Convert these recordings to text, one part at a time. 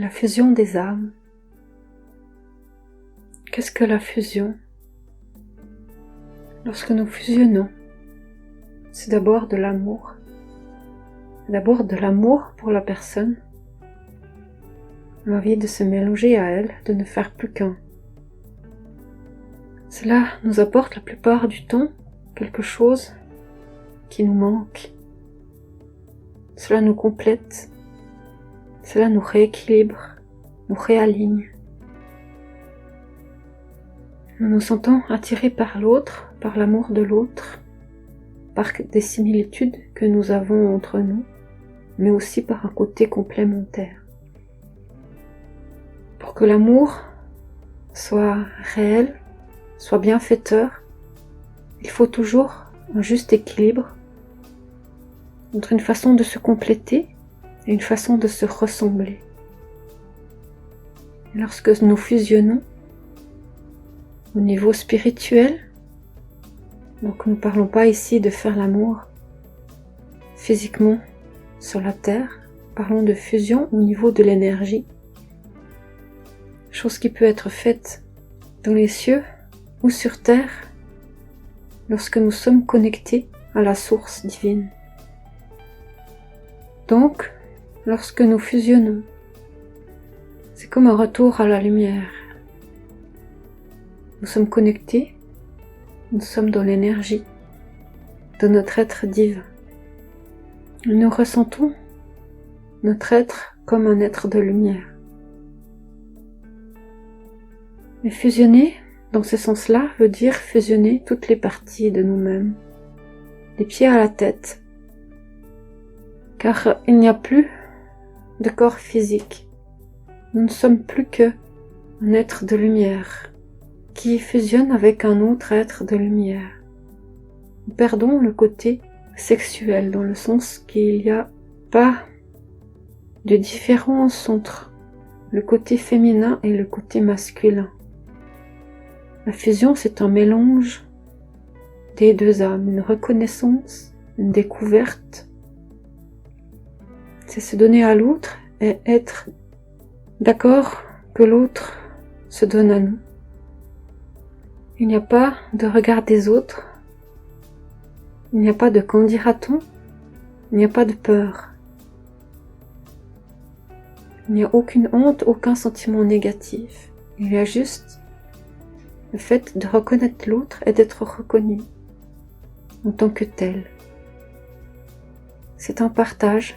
La fusion des âmes. Qu'est-ce que la fusion? Lorsque nous fusionnons, c'est d'abord de l'amour. D'abord de l'amour pour la personne, l'envie de se mélanger à elle, de ne faire plus qu'un. Cela nous apporte la plupart du temps quelque chose qui nous manque. Cela nous complète, cela nous rééquilibre, nous réaligne. Nous nous sentons attirés par l'autre, par l'amour de l'autre, par des similitudes que nous avons entre nous, mais aussi par un côté complémentaire. Pour que l'amour soit réel, soit bienfaiteur, il faut toujours un juste équilibre entre une façon de se compléter et une façon de se ressembler. Et lorsque nous fusionnons au niveau spirituel, donc nous ne parlons pas ici de faire l'amour physiquement sur la terre, parlons de fusion au niveau de l'énergie, chose qui peut être faite dans les cieux ou sur terre lorsque nous sommes connectés à la source divine. Donc, lorsque nous fusionnons, c'est comme un retour à la lumière. Nous sommes connectés, nous sommes dans l'énergie de notre être divin. Nous ressentons notre être comme un être de lumière. Et fusionner, dans ce sens-là, veut dire fusionner toutes les parties de nous-mêmes, des pieds à la tête, car il n'y a plus de corps physique. Nous ne sommes plus que un être de lumière qui fusionne avec un autre être de lumière. Nous perdons le côté sexuel dans le sens qu'il n'y a pas de différence entre le côté féminin et le côté masculin. La fusion, c'est un mélange des deux âmes, une reconnaissance, une découverte. C'est se donner à l'autre et être d'accord que l'autre se donne à nous. Il n'y a pas de regard des autres, il n'y a pas de qu'en dira-t-on, il n'y a pas de peur. Il n'y a aucune honte, aucun sentiment négatif. Il y a juste le fait de reconnaître l'autre et d'être reconnu en tant que tel. C'est un partage,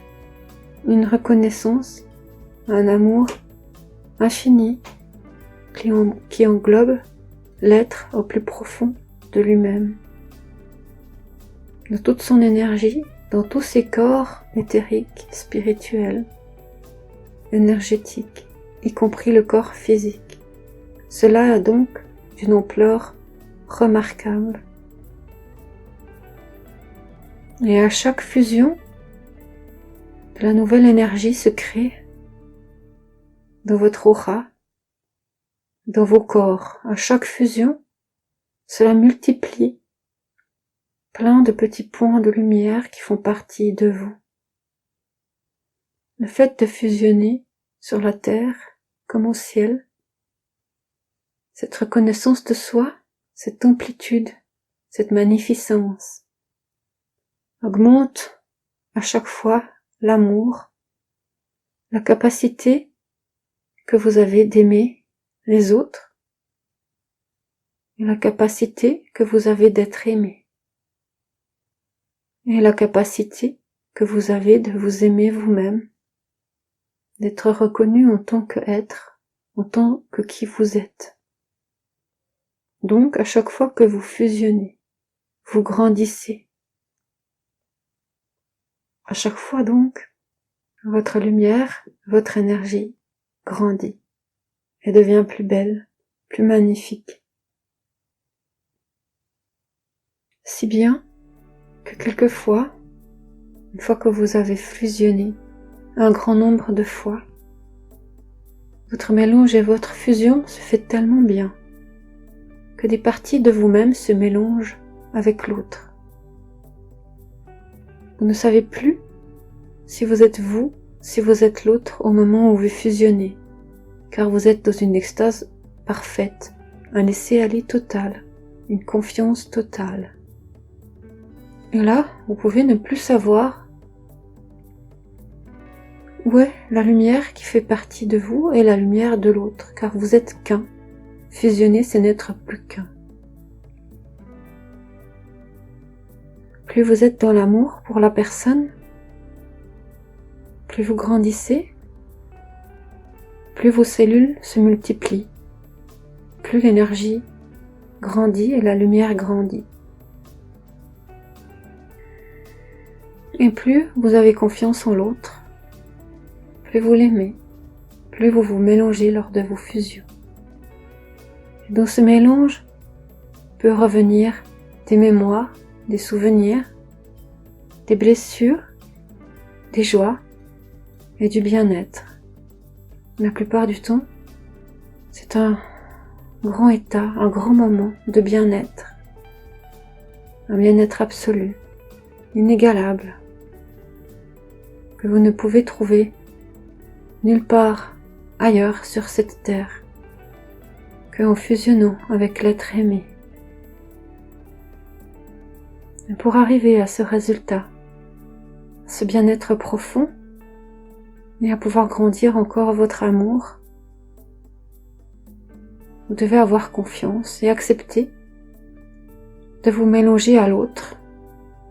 une reconnaissance, un amour infini qui englobe l'être au plus profond de lui-même, de toute son énergie, dans tous ses corps éthériques, spirituels, énergétiques, y compris le corps physique. Cela a donc d'une ampleur remarquable. Et à chaque fusion, de la nouvelle énergie se crée dans votre aura, dans vos corps. À chaque fusion, cela multiplie plein de petits points de lumière qui font partie de vous. Le fait de fusionner sur la terre comme au ciel, cette reconnaissance de soi, cette amplitude, cette magnificence, augmente à chaque fois l'amour, la capacité que vous avez d'aimer les autres et la capacité que vous avez d'être aimé et la capacité que vous avez de vous aimer vous-même, d'être reconnu en tant qu'être, en tant que qui vous êtes. Donc, à chaque fois que vous fusionnez, vous grandissez. À chaque fois donc, votre lumière, votre énergie grandit et devient plus belle, plus magnifique. Si bien que quelquefois, une fois que vous avez fusionné un grand nombre de fois, votre mélange et votre fusion se fait tellement bien que des parties de vous-même se mélangent avec l'autre. Vous ne savez plus si vous êtes vous si vous êtes l'autre au moment où vous fusionnez, car vous êtes dans une extase parfaite, un laisser-aller total, une confiance totale. Et là, vous pouvez ne plus savoir où est la lumière qui fait partie de vous et la lumière de l'autre, car vous êtes qu'un. Fusionner, c'est n'être plus qu'un. Plus vous êtes dans l'amour pour la personne, plus vous grandissez, plus vos cellules se multiplient, plus l'énergie grandit et la lumière grandit. Et plus vous avez confiance en l'autre, plus vous l'aimez, plus vous vous mélangez lors de vos fusions. Et dans ce mélange peut revenir des mémoires, des souvenirs, des blessures, des joies et du bien-être. La plupart du temps, c'est un grand état, un grand moment de bien-être. Un bien-être absolu, inégalable, que vous ne pouvez trouver nulle part ailleurs sur cette terre qu'en fusionnant avec l'être aimé. Et pour arriver à ce résultat, à ce bien-être profond, et à pouvoir grandir encore votre amour, vous devez avoir confiance et accepter de vous mélanger à l'autre,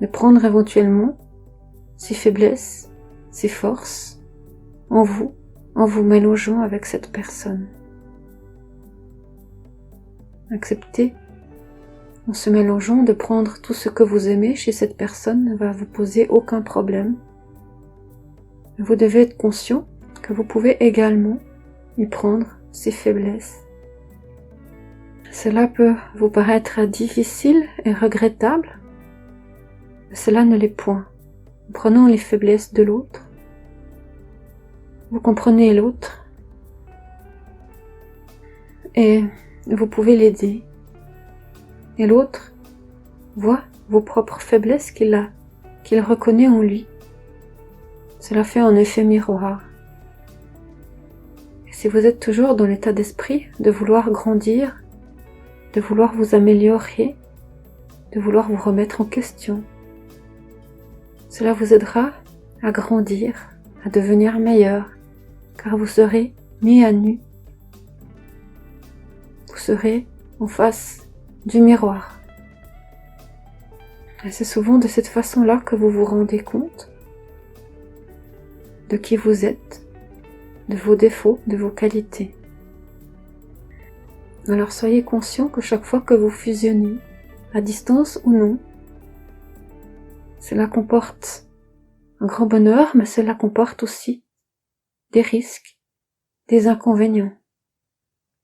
de prendre éventuellement ses faiblesses, ses forces en vous mélangeant avec cette personne. Acceptez, en se mélangeant, de prendre tout ce que vous aimez chez cette personne ne va vous poser aucun problème. Vous devez être conscient que vous pouvez également y prendre ses faiblesses. Cela peut vous paraître difficile et regrettable, mais cela ne l'est point. En prenant les faiblesses de l'autre, vous comprenez l'autre et vous pouvez l'aider. Et l'autre voit vos propres faiblesses qu'il reconnaît en lui. Cela fait un effet miroir. Et si vous êtes toujours dans l'état d'esprit de vouloir grandir, de vouloir vous améliorer, de vouloir vous remettre en question, cela vous aidera à grandir, à devenir meilleur, car vous serez mis à nu. Vous serez en face du miroir. Et c'est souvent de cette façon-là que vous vous rendez compte de qui vous êtes, de vos défauts, de vos qualités. Alors soyez conscient que chaque fois que vous fusionnez, à distance ou non, cela comporte un grand bonheur, mais cela comporte aussi des risques, des inconvénients.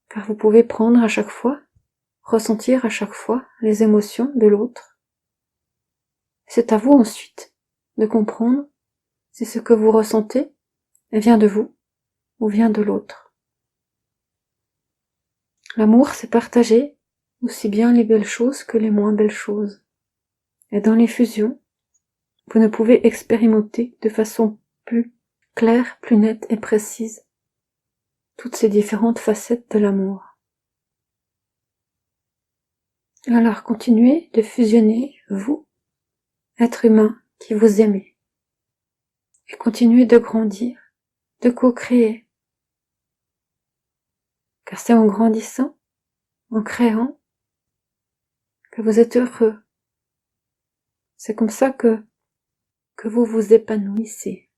Car vous pouvez prendre à chaque fois, ressentir à chaque fois les émotions de l'autre. C'est à vous ensuite de comprendre si ce que vous ressentez vient de vous ou vient de l'autre. L'amour, c'est partager aussi bien les belles choses que les moins belles choses. Et dans les fusions, vous ne pouvez expérimenter de façon plus claire, plus nette et précise toutes ces différentes facettes de l'amour. Alors continuez de fusionner, vous, être humain qui vous aimez, et continuez de grandir, de co-créer. Car c'est en grandissant, en créant, que vous êtes heureux. C'est comme ça que vous vous épanouissez.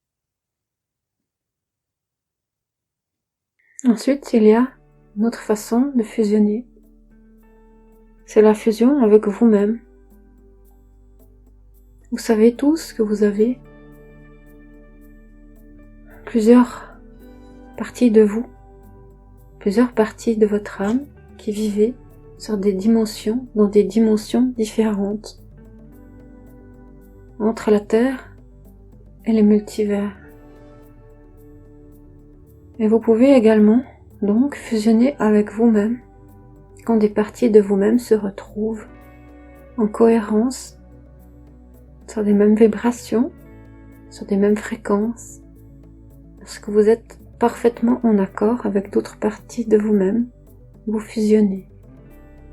Ensuite, il y a une autre façon de fusionner. C'est la fusion avec vous-même. Vous savez tous que vous avez plusieurs parties de vous, plusieurs parties de votre âme qui vivaient sur des dimensions, dans des dimensions différentes, entre la Terre et les multivers. Et vous pouvez également donc fusionner avec vous-même quand des parties de vous-même se retrouvent en cohérence sur des mêmes vibrations, sur des mêmes fréquences, lorsque vous êtes parfaitement en accord avec d'autres parties de vous-même, vous fusionnez.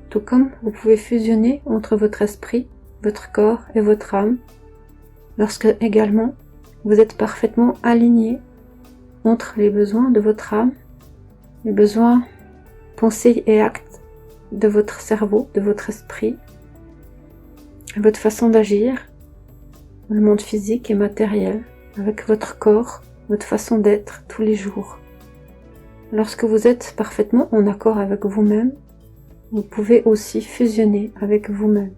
Tout comme vous pouvez fusionner entre votre esprit, votre corps et votre âme, lorsque également vous êtes parfaitement aligné entre les besoins de votre âme, les besoins, pensées et actes de votre cerveau, de votre esprit, et votre façon d'agir dans le monde physique et matériel, avec votre corps, votre façon d'être tous les jours. Lorsque vous êtes parfaitement en accord avec vous-même, vous pouvez aussi fusionner avec vous-même.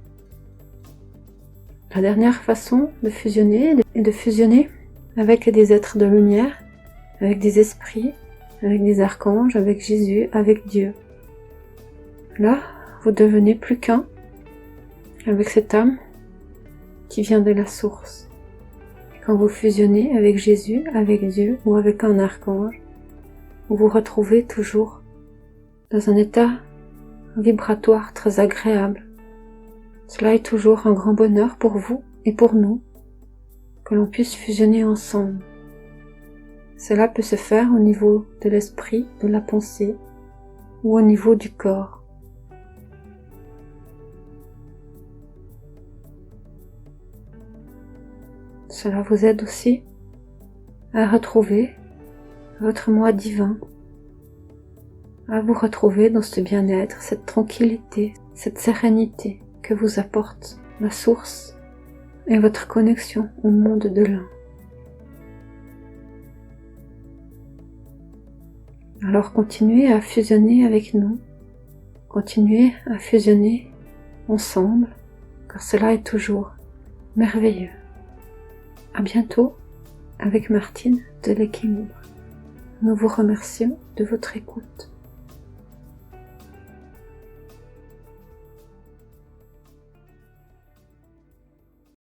La dernière façon de fusionner est de fusionner avec des êtres de lumière, avec des esprits, avec des archanges, avec Jésus, avec Dieu. Là, vous devenez plus qu'un avec cette âme qui vient de la source. Et quand vous fusionnez avec Jésus, avec Dieu ou avec un archange, vous vous retrouvez toujours dans un état vibratoire très agréable. Cela est toujours un grand bonheur pour vous et pour nous, que l'on puisse fusionner ensemble. Cela peut se faire au niveau de l'esprit, de la pensée ou au niveau du corps. Cela vous aide aussi à retrouver votre moi divin, à vous retrouver dans ce bien-être, cette tranquillité, cette sérénité que vous apporte la source et votre connexion au monde de l'un. Alors continuez à fusionner avec nous, continuez à fusionner ensemble, car cela est toujours merveilleux. À bientôt avec Martine de l'Équilibre. Nous vous remercions de votre écoute.